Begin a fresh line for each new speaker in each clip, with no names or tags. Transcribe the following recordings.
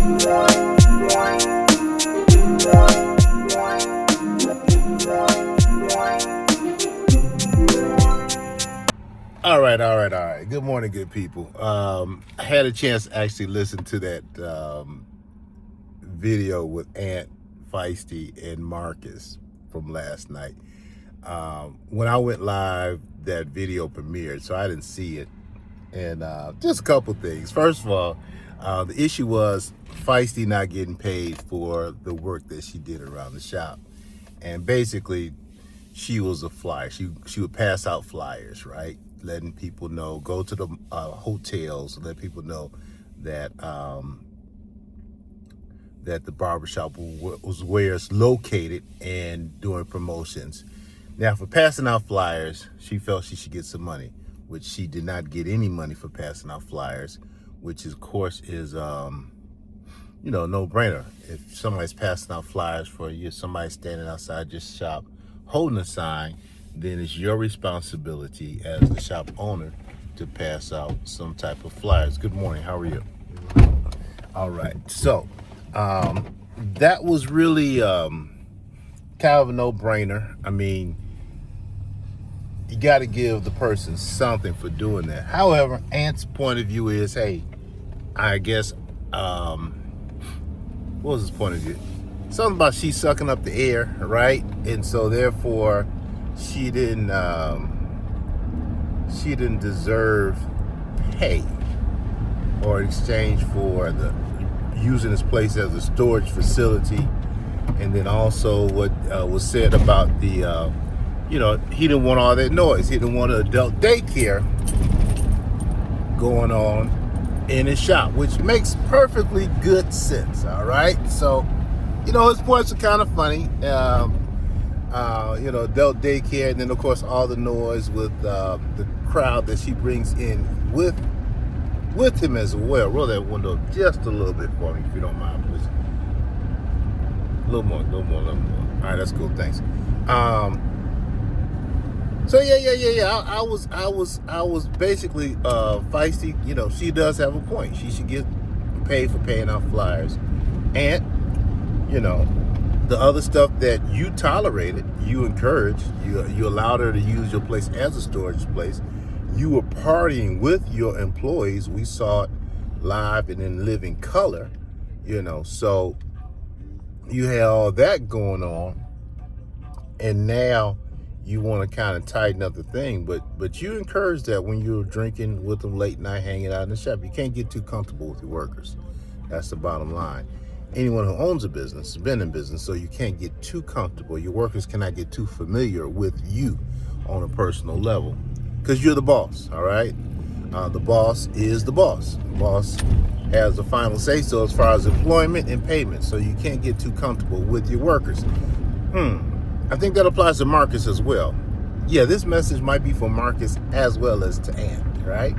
All right. Good morning, good people. I had a chance to actually listen to that video with Ant, Feisty, and Marcus from last night. When I went live, that video premiered, so I didn't see it. And just a couple things. First of all, the issue was Feisty not getting paid for the work that she did around the shop. And basically, she was a flyer. She would pass out flyers, right? Letting people know, go to the hotels, let people know that that the barbershop was where it's located and doing promotions. Now, for passing out flyers, she felt she should get some money, which she did not get any money for passing out flyers, which of course is no-brainer. If somebody's passing out flyers for you, somebody standing outside your shop holding a sign, then it's your responsibility as the shop owner to pass out some type of flyers. Good morning, how are you? All right, so that was really kind of a no-brainer. I mean, you got to give the person something for doing that. However, Ant's point of view is, hey, I guess, what was his point of view? Something about she sucking up the air, right? And so therefore, she didn't deserve pay or exchange for the using this place as a storage facility. And then also what was said about the he didn't want all that noise. He didn't want an adult daycare going on in his shop, which makes perfectly good sense. All right, so his points are kind of funny. Adult daycare, and then of course all the noise with the crowd that she brings in with him as well. Roll that window just a little bit for me, if you don't mind, please. A little more. All right, that's cool. Thanks. So yeah. I was basically Feisty. She does have a point. She should get paid for paying out flyers, and the other stuff that you tolerated, you encouraged, you allowed her to use your place as a storage place. You were partying with your employees. We saw it live and in living color, so you had all that going on, and now you want to kind of tighten up the thing, but you encourage that when you're drinking with them late night, hanging out in the shop. You can't get too comfortable with your workers. That's the bottom line. Anyone who owns a business has been in business, so you can't get too comfortable. Your workers cannot get too familiar with you on a personal level, because you're the boss, all right? The boss is the boss. The boss has the final say-so as far as employment and payment, so you can't get too comfortable with your workers. I think that applies to Marcus as well. Yeah, this message might be for Marcus as well as to Ant, right?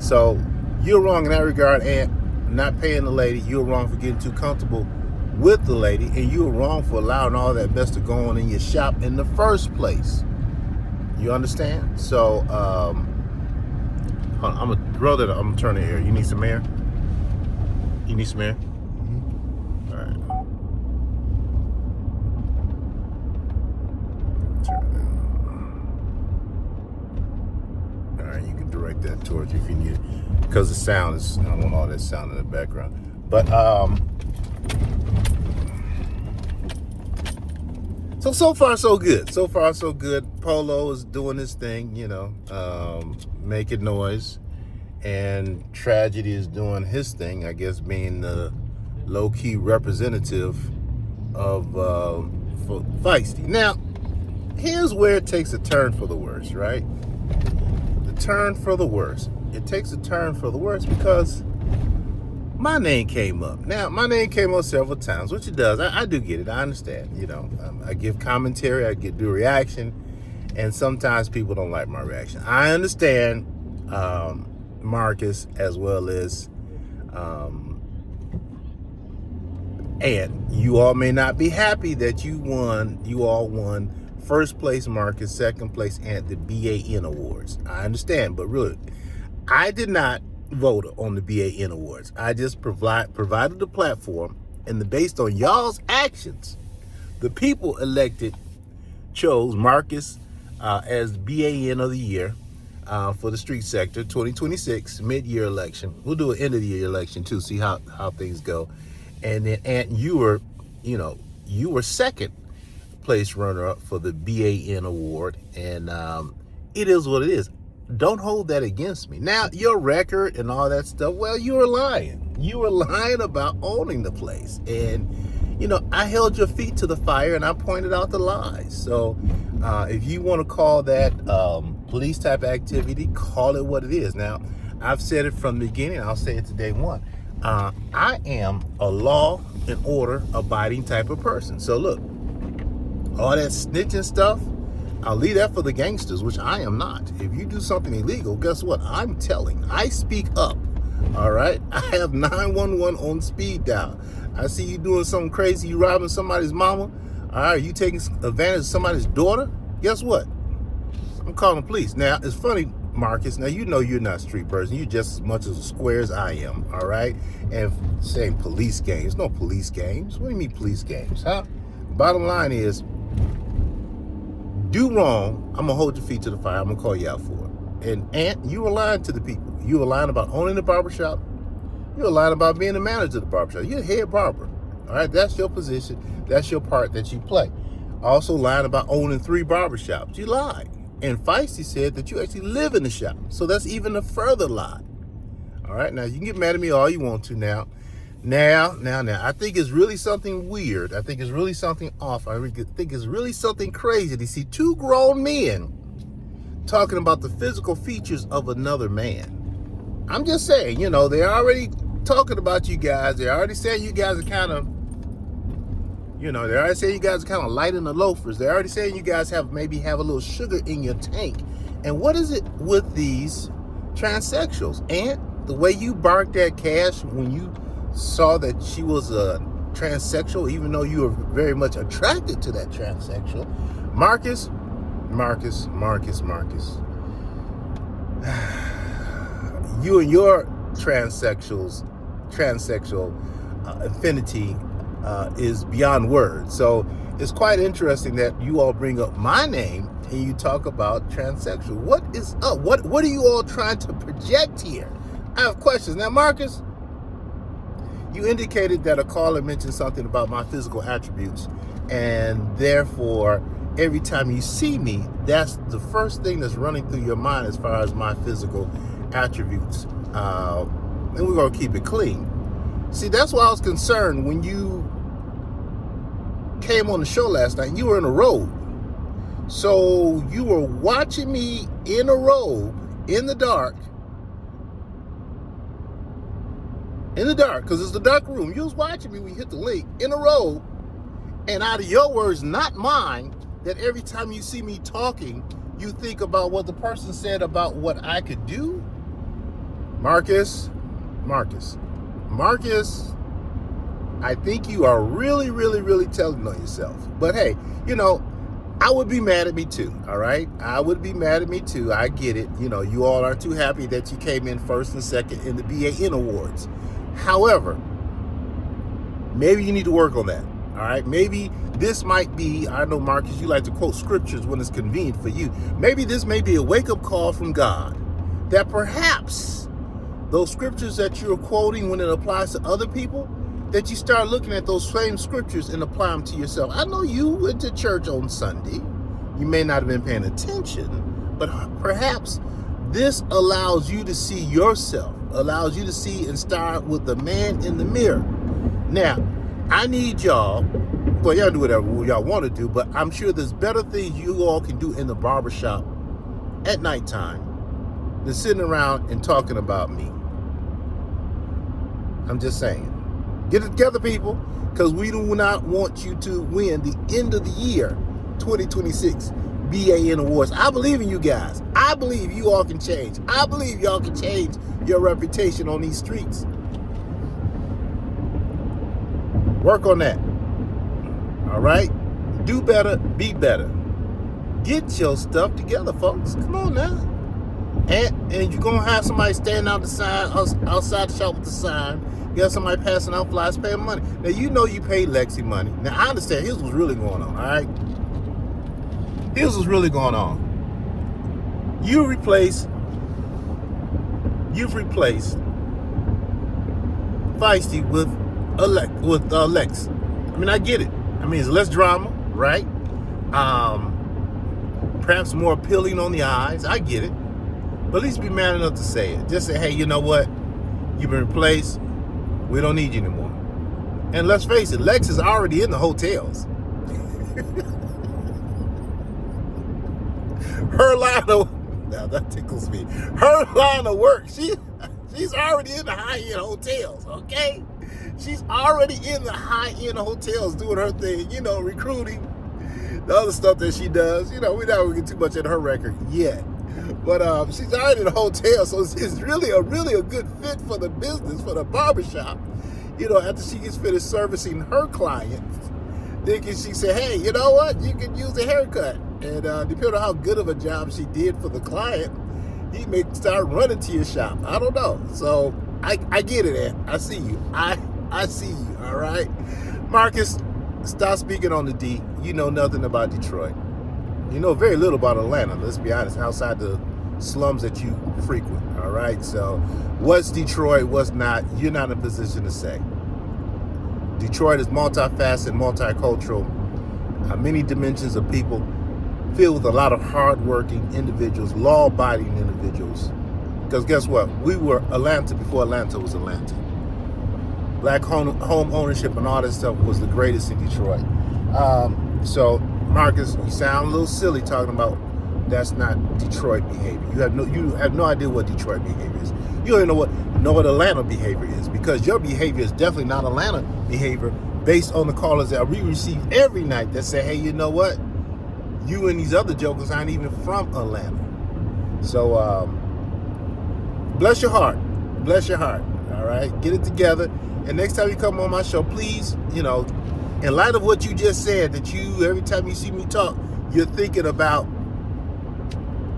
So you're wrong in that regard, Ant. Not paying the lady. You're wrong for getting too comfortable with the lady, and you're wrong for allowing all that mess to go on in your shop in the first place. You understand? So I'm gonna turn the air. You need some air? You need some air? All right. Turn it down. All right, you can direct that towards you if you need it. Because the sound is, I don't want all that sound in the background. But so far so good. So far so good. Polo is doing his thing, making noise, and Tragedy is doing his thing. I guess being the low-key representative of Feisty. Now, here's where it takes a turn for the worse, right? The turn for the worse. It takes a turn for the worse because my name came up. Now, my name came up several times, which it does. I do get it. I understand. I give commentary. I do reaction. And sometimes people don't like my reaction. I understand Marcus as well as Ant. You all may not be happy that you all won first place Marcus, second place Ant, the BAN awards. I understand. But really, I did not voter on the BAN Awards. I just provided the platform, and based on y'all's actions, the people chose Marcus as BAN of the year for the street sector 2026 mid-year election. We'll do an end of the year election too, see how things go. And then Ant, you were second place runner-up for the BAN award, and it is what it is. Don't hold that against me. Now, your record and all that stuff, well, you were lying. You were lying about owning the place. And, I held your feet to the fire and I pointed out the lies. So if you want to call that police type activity, call it what it is. Now, I've said it from the beginning. I'll say it to day one. I am a law and order abiding type of person. So look, all that snitching stuff, I'll leave that for the gangsters, which I am not. If you do something illegal, guess what? I'm telling. I speak up. All right? I have 911 on speed dial. I see you doing something crazy. You robbing somebody's mama. All right? You taking advantage of somebody's daughter. Guess what? I'm calling the police. Now, it's funny, Marcus. Now, you know you're not a street person. You're just as much as a square as I am. All right? And saying police games. No police games. What do you mean police games, huh? Bottom line is, do wrong, I'm going to hold your feet to the fire. I'm going to call you out for it. And Ant, you were lying to the people. You were lying about owning the barbershop. You were lying about being the manager of the barbershop. You're a head barber. All right, that's your position. That's your part that you play. Also lying about owning 3 barbershops. You lied. And Feisty said that you actually live in the shop. So that's even a further lie. All right, now you can get mad at me all you want to now. Now, I think it's really something weird. I think it's really something off. I think it's really something crazy to see 2 grown men talking about the physical features of another man. I'm just saying, they're already talking about you guys. They're already saying you guys are kind of, they're already saying you guys are kind of light in the loafers. They're already saying you guys maybe have a little sugar in your tank. And what is it with these transsexuals? And the way you barked at Cash when you saw that she was a transsexual, even though you were very much attracted to that transsexual. Marcus. You and your transsexual affinity is beyond words. So it's quite interesting that you all bring up my name and you talk about transsexual. What is up? What are you all trying to project here? I have questions. Now, Marcus, you indicated that a caller mentioned something about my physical attributes, and therefore, every time you see me, that's the first thing that's running through your mind as far as my physical attributes. And we're going to keep it clean. See, that's why I was concerned when you came on the show last night. You were in a robe. So you were watching me in a robe, in the dark, because it's the dark room. You was watching me when you hit the link in a robe, and out of your words, not mine, that every time you see me talking, you think about what the person said about what I could do. Marcus, I think you are really, really, really telling on yourself. But hey, I would be mad at me too, all right? I would be mad at me too. I get it. You all are too happy that you came in first and second in the BAN Awards. However, maybe you need to work on that, all right? Maybe this might be, I know, Marcus, you like to quote scriptures when it's convenient for you. Maybe this may be a wake-up call from God that perhaps those scriptures that you're quoting when it applies to other people, that you start looking at those same scriptures and apply them to yourself. I know you went to church on Sunday. You may not have been paying attention, but perhaps this allows you to see yourself, allows you to see and start with the man in the mirror. Now, I need y'all, well, y'all do whatever y'all want to do, but I'm sure there's better things you all can do in the barbershop at nighttime than sitting around and talking about me. I'm just saying. Get it together, people, because we do not want you to win the end of the year 2026 BAN Awards. I believe in you guys. I believe you all can change. I believe y'all can change your reputation on these streets. Work on that. All right? Do better, be better. Get your stuff together, folks. Come on now. And you're gonna have somebody standing outside the shop with the sign. You got somebody passing out flyers, paying money. Now you know you paid Lexi money. Now I understand. Here's what's really going on. All right. Here's what's really going on. You've replaced Feisty with Lex. I mean, I get it. I mean, it's less drama, right? Perhaps more appealing on the eyes. I get it. But at least be man enough to say it. Just say, hey, you know what? You've been replaced. We don't need you anymore. And let's face it, Lex is already in the hotels. Her line of, now that tickles me. Her line of work, she's already in the high-end hotels, okay? She's already in the high-end hotels doing her thing, recruiting, the other stuff that she does. We're not going to get too much into her record yet. But she's already in a hotel, so it's really a good fit for the business, for the barbershop. After she gets finished servicing her clients, then she say, hey, you know what? You can use a haircut. And depending on how good of a job she did for the client, he may start running to your shop. I don't know. So I get it, Ed. I see you. I see you, all right? Marcus, stop speaking on the D. You know nothing about Detroit. You know very little about Atlanta, let's be honest, outside the slums that you frequent, all right? So what's Detroit, what's not, you're not in a position to say. Detroit is multifaceted, multicultural, many dimensions of people, filled with a lot of hardworking individuals, law-abiding individuals. Because guess what? We were Atlanta before Atlanta was Atlanta. Black home ownership and all that stuff was the greatest in Detroit. So, Marcus, you sound a little silly talking about that's not Detroit behavior. You have no idea what Detroit behavior is. You don't even know what Atlanta behavior is, because your behavior is definitely not Atlanta behavior based on the callers that we receive every night that say, hey, you know what? You and these other jokers aren't even from Atlanta. So, bless your heart. Bless your heart. All right? Get it together. And next time you come on my show, please, in light of what you just said, that every time you see me talk, you're thinking about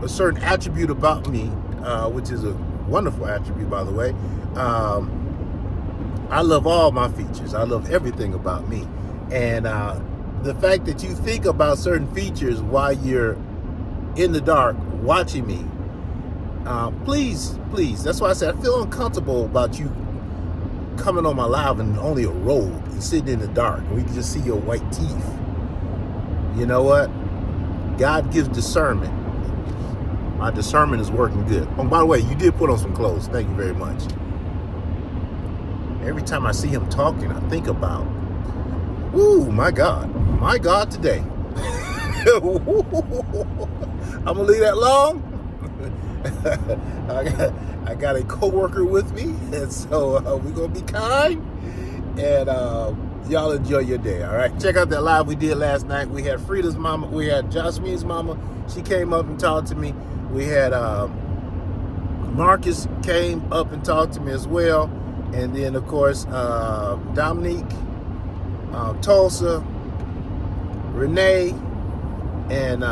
a certain attribute about me, which is a wonderful attribute, by the way. I love all my features. I love everything about me. And the fact that you think about certain features while you're in the dark watching me, please, that's why I said I feel uncomfortable about you coming on my live in only a robe and sitting in the dark and we can just see your white teeth. You know what? God gives discernment. My discernment is working good. Oh, by the way, you did put on some clothes. Thank you very much. Every time I see him talking, I think about, ooh, my God today. I'm gonna leave that long. I got a coworker with me, and so we're gonna be kind, and y'all enjoy your day. All right, check out that live we did last night. We had Frida's mama, we had Jasmine's mama. She came up and talked to me. We had Marcus came up and talked to me as well, and then of course Dominique, Tulsa, Renee, and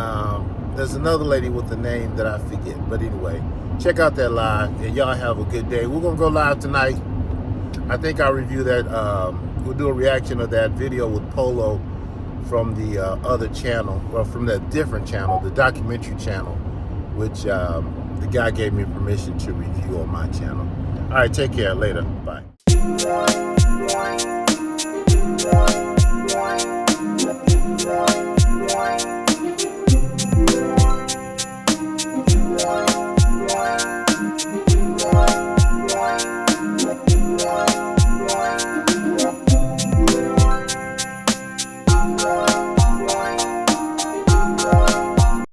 there's another lady with a name that I forget. But anyway, check out that live, and y'all have a good day. We're going to go live tonight. I think I'll review that. We'll do a reaction of that video with Polo from the other channel, or from that different channel, the documentary channel, which the guy gave me permission to review on my channel. All right, take care. Later. Bye.